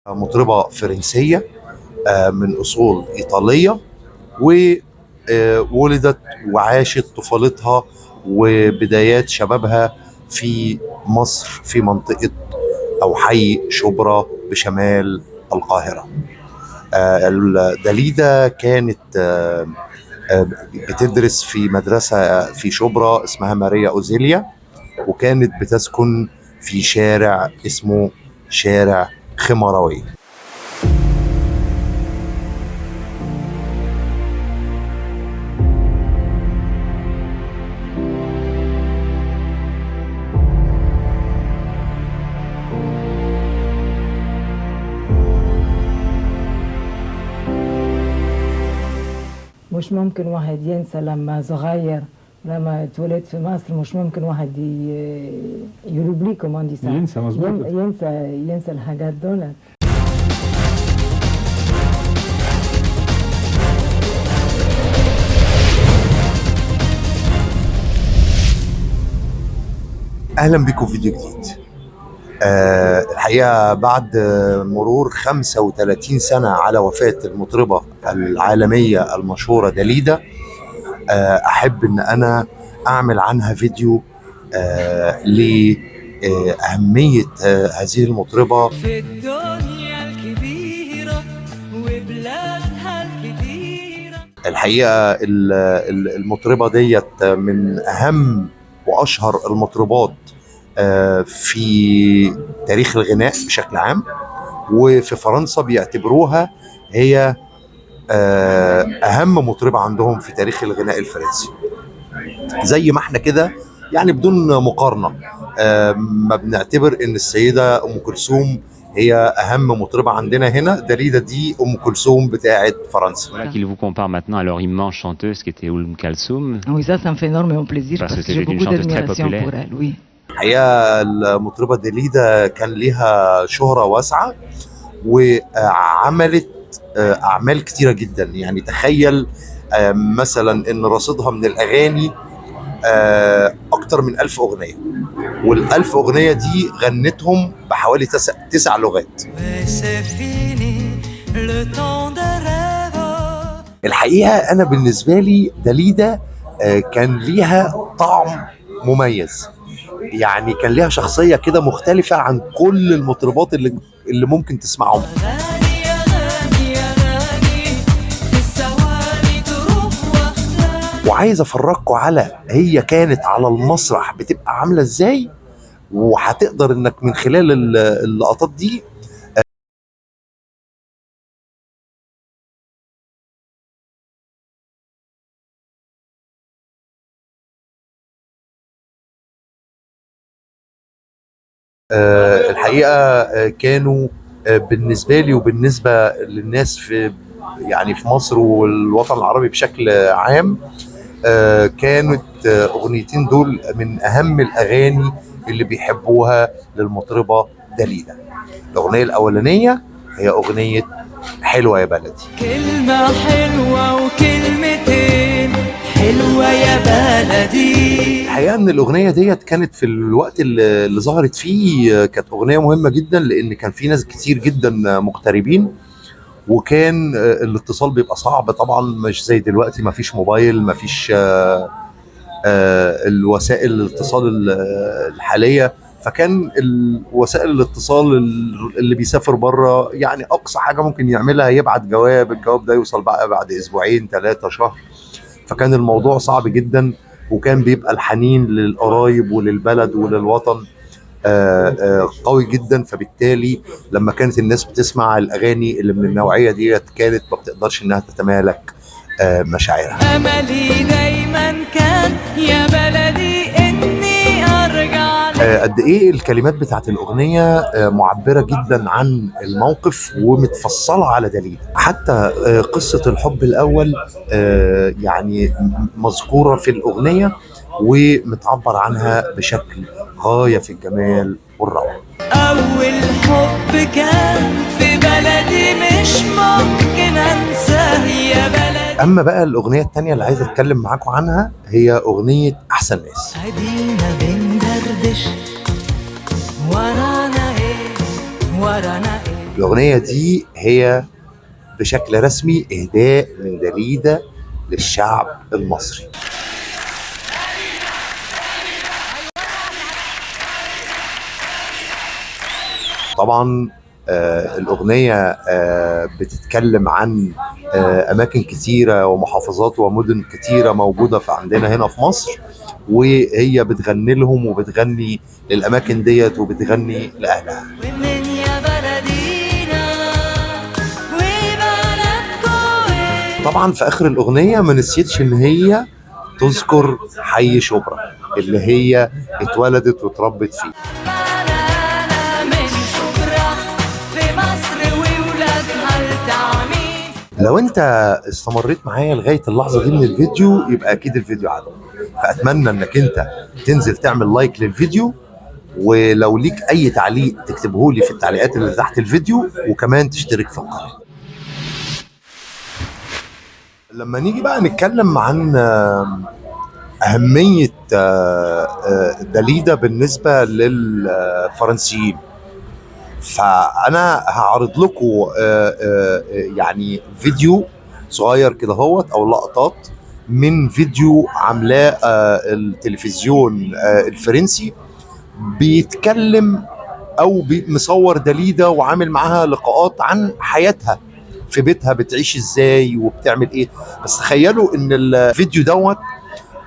مطربة فرنسية من أصول إيطالية، وولدت وعاشت طفولتها وبدايات شبابها في مصر في منطقة أو حي شبرا بشمال القاهرة. داليدا كانت بتدرس في مدرسة في شبرا اسمها ماريا أوزيليا، وكانت بتسكن في شارع اسمه شارع خمراوي. مش ممكن واحد ينسى لما صغير، لما اتولد في مصر مش ممكن واحد يروبلي كمان دي ينسى مظبوط. ينسى الحاجات دول. اهلا بكم في فيديو جديد. الحقيقه بعد مرور 35 سنه على وفاه المطربه العالميه المشهوره داليدا، احب ان انا اعمل عنها فيديو لأهمية هذه المطربة في الدنيا الكبيرة وبلادها الكتيرة. الحقيقة المطربة ديت من أهم وأشهر المطربات في تاريخ الغناء بشكل عام، وفي فرنسا بيعتبروها هي أهم مطربة عندهم في تاريخ الغناء الفرنسي. زي ما احنا كده يعني بدون مقارنة ما بنعتبر ان السيدة ام كلثوم هي اهم مطربة عندنا هنا، داليدا دي ام كلثوم بتاعت فرنسا. Voilà qu'il vous compare maintenant à leur immense chanteuse qui était Kalsoum. Oui, ça me fait énormément plaisir Parce parce que que j'ai c'était une beaucoup chanteuse très d'admiration populaire. pour elle, oui. الحقيقة المطربة داليدا كان ليها شهرة واسعة وعملت أعمال كتيرة جدا. يعني تخيل مثلا إن رصيدها من الأغاني أكتر من 1000 أغنية، وال1000 أغنية دي غنتهم بحوالي 9 لغات. الحقيقة أنا بالنسبة لي داليدا كان ليها طعم مميز، يعني كان ليها شخصية كده مختلفة عن كل المطربات اللي ممكن تسمعهم. وعايز افرجكم على هي كانت على المسرح بتبقى عاملة ازاي، وهتقدر انك من خلال اللقطات دي الحقيقة كانوا بالنسبة لي وبالنسبة للناس في يعني في مصر والوطن العربي بشكل عام، كانت أغنيتين دول من أهم الأغاني اللي بيحبوها للمطربة داليدا. الأغنية الأولانية هي أغنية حلوة يا بلدي. كلمة حلوة وكلمتين حلوة يا بلدي. الحقيقة إن الأغنية ديت كانت في الوقت اللي ظهرت فيه كانت أغنية مهمة جدا، لأن كان في ناس كتير جدا مغتربين، وكان الاتصال بيبقى صعب طبعا، مش زي دلوقتي، ما فيش موبايل، ما فيش الوسائل الاتصال الحالية. فكان وسائل الاتصال اللي بيسافر بره يعني أقصى حاجة ممكن يعملها يبعت جواب، الجواب ده يوصل بقى بعد أسبوعين 3 شهر. فكان الموضوع صعب جدا، وكان بيبقى الحنين للقرايب وللبلد وللوطن قوي جدا. فبالتالي لما كانت الناس بتسمع الأغاني اللي من النوعية ديت كانت ما بتقدرش إنها تتمالك مشاعرها. أملي دايما كان يا بلدي إني أرجع قد إيه الكلمات بتاعت الأغنية معبرة جدا عن الموقف ومتفصلة على دليل. حتى قصة الحب الأول يعني مذكورة في الأغنية ومتعبر عنها بشكل غاية في الجمال والروعة. أول حب كان في بلدي مش ممكن أنساه يا بلدي. أما بقى الأغنية التانية اللي عايز أتكلم معاكم عنها هي أغنية أحسن ناس. أدينا بندردش ورانا إيه ورانا إيه. الأغنية دي هي بشكل رسمي إهداء من داليدا للشعب المصري. طبعا الأغنية بتتكلم عن أماكن كتيرة ومحافظات ومدن كتيرة موجودة في عندنا هنا في مصر، وهي بتغني لهم وبتغني للأماكن ديت وبتغني لأهلها. ومن يا بلدينا وبلدكو. طبعا في آخر الأغنية ما نسيتش إن هي تذكر حي شبرا اللي هي اتولدت واتربت فيه. لو انت استمريت معايا لغايه اللحظه دي من الفيديو يبقى اكيد الفيديو عجبك، فاتمنى انك انت تنزل تعمل لايك للفيديو، ولو ليك اي تعليق تكتبه لي في التعليقات اللي تحت الفيديو، وكمان تشترك في القناه. لما نيجي بقى نتكلم عن اهميه داليدا بالنسبه للفرنسيين، فانا هعرض لكم يعني فيديو صغير كده هوت او لقطات من فيديو عاملاه التلفزيون الفرنسي، بيتكلم او مصور داليدا وعامل معاها لقاءات عن حياتها في بيتها، بتعيش ازاي وبتعمل ايه. بس تخيلوا ان الفيديو دوت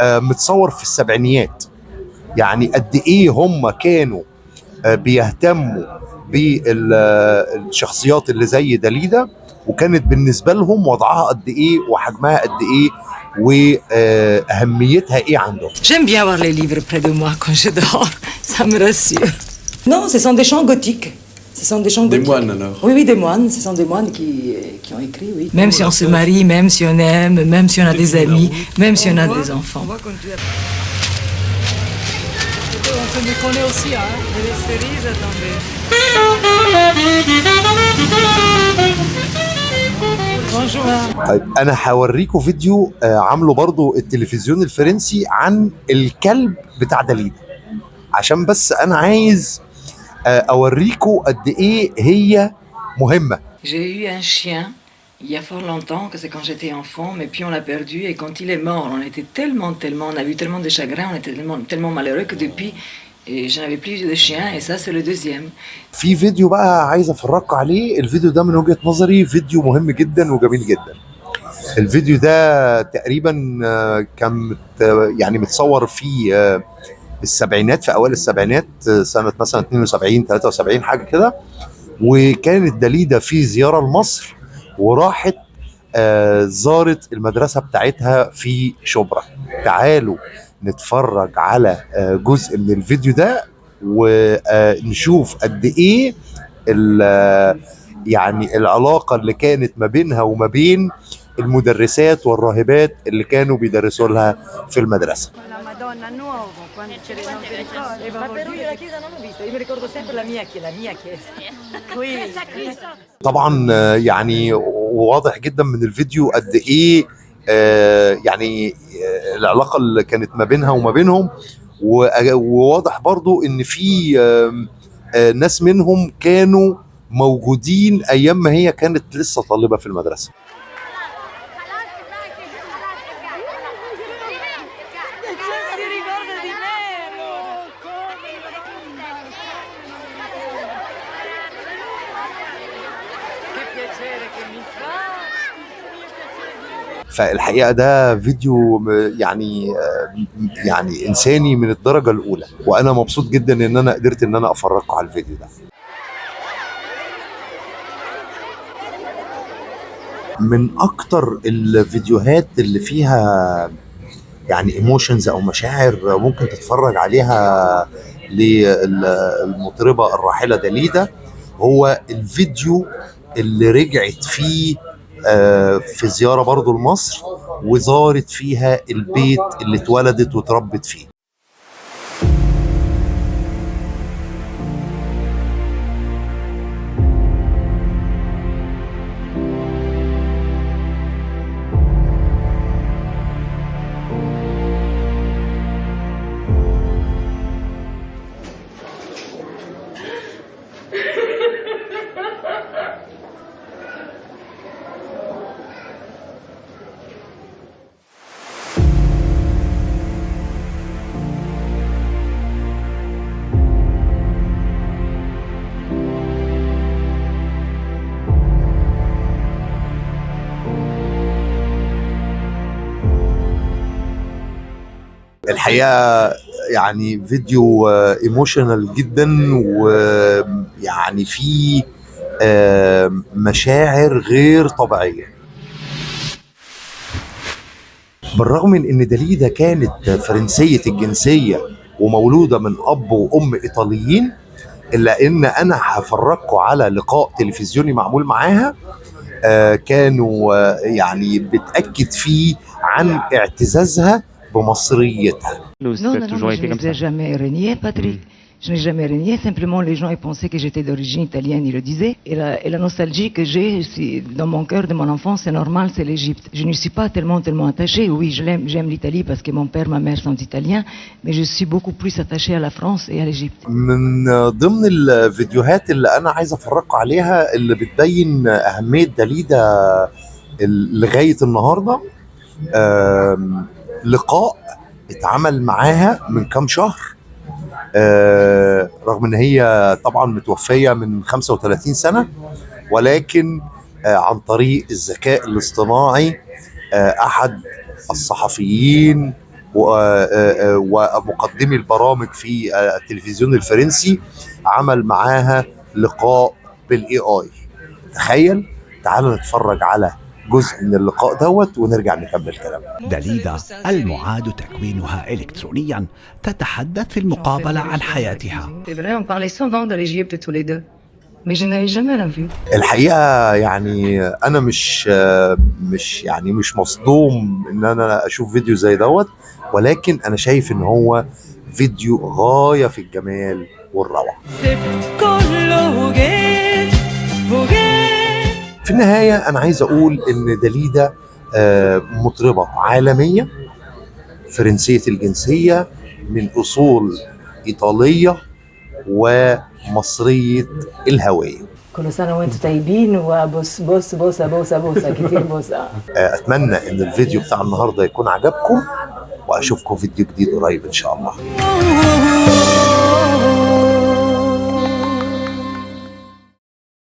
متصور في السبعينيات، يعني قد ايه هم كانوا بيهتموا بالشخصيات اللي زي داليدا، وكانت بالنسبة لهم وضعها قد ايه وحجمها قد ايه واهميتها ايه عندهم. J'aime bien avoir les livres près de moi quand je dors, ça me rassure. Non, ce sont des chants gothiques. Ce sont des chants gothiques. Des moines alors? Oui, oui, des moines. Ce sont des moines qui ont écrit, oui. Même si on se marie, même si on aime, même si on a des amis, même si on a des enfants. On se méconnaît aussi, hein. Les cerises, attendez. طيب انا هوريكم فيديو عامله برضو التلفزيون الفرنسي عن الكلب بتاع داليدا، عشان بس انا عايز اوريكم قد ايه هي مهمة. J'ai eu un chien il y a fort longtemps, que c'est quand j'étais enfant, mais puis on l'a perdu et quand il est mort, on était on a eu tellement de chagrin, on était tellement malheureux que depuis, et je n'avais plus de chien et ça c'est le deuxième. في فيديو بقى عايز افرجكم عليه، الفيديو ده من وجهة نظري فيديو مهم جدا وجميل جدا. الفيديو ده تقريبا كان يعني متصور في السبعينات، في اوائل السبعينات، سنة مثلا 72 73 حاجة كده، وكانت داليدا في زيارة لمصر وراحت زارت المدرسة بتاعتها في شبرا. تعالوا نتفرج على جزء من الفيديو ده ونشوف قد ايه يعني العلاقة اللي كانت ما بينها وما بين المدرسات والراهبات اللي كانوا بيدرسوا لها في المدرسة. طبعا يعني واضح جدا من الفيديو قد ايه يعني العلاقة اللي كانت ما بينها وما بينهم، وواضح برضو ان في ناس منهم كانوا موجودين ايام ما هي كانت لسه طالبة في المدرسة. فالحقيقة ده فيديو يعني إنساني من الدرجة الأولى، وأنا مبسوط جدا إن أنا قدرت إن أنا أفرجكم على الفيديو ده. من أكتر الفيديوهات اللي فيها يعني ايموشنز أو مشاعر ممكن تتفرج عليها للمطربة الراحلة داليدا هو الفيديو اللي رجعت فيه في زيارة برضو لمصر وزارت فيها البيت اللي اتولدت وتربت فيه. الحقيقه يعني فيديو ايموشنال جدا، ويعني فيه مشاعر غير طبيعيه. بالرغم من ان داليدا كانت فرنسيه الجنسيه ومولوده من اب وام ايطاليين، الا ان انا هفرجكم على لقاء تلفزيوني معمول معاها كانوا يعني بتاكد فيه عن اعتزازها بمصريتها. Ou ça a toujours été comme ça? jamais renié, Patrick. Je n'ai jamais renié, simplement les gens ils pensaient que j'étais d'origine italienne, ils le disaient. Et la nostalgie que j'ai dans mon cœur de mon enfance, c'est normal, c'est l'Égypte. Je ne suis pas tellement attachée. Oui, j'aime l'Italie parce que mon père, ma mère sont italiens, mais je suis beaucoup plus attachée à la France et à l'Égypte. من ضمن الفيديوهات اللي انا عايز افرجكم عليها اللي بتبين اهميه داليدا لغايه النهارده، لقاء اتعمل معاها من كام شهر، رغم ان هي طبعا متوفيه من 35 سنه، ولكن عن طريق الذكاء الاصطناعي احد الصحفيين ومقدمي البرامج في التلفزيون الفرنسي عمل معاها لقاء بالاي اي. تخيل. تعالوا نتفرج على جزء من اللقاء دوت ونرجع نكمل كلامنا. داليدا المعاد تكوينها إلكترونيا تتحدث في المقابلة عن حياتها. الحقيقة يعني أنا مش مصدوم إن أنا أشوف فيديو زي دوت، ولكن أنا شايف إن هو فيديو غاية في الجمال والروعة. في النهاية أنا عايز أقول إن داليدا مطربة عالمية فرنسية الجنسية من أصول إيطالية ومصرية الهوية. كل سنة وانتم طيبين، وبوس بوس بوسة بوسة بوسة كتير بوسة. أتمنى إن الفيديو بتاع النهاردة يكون عجبكم، وأشوفكم فيديو جديد قريب إن شاء الله.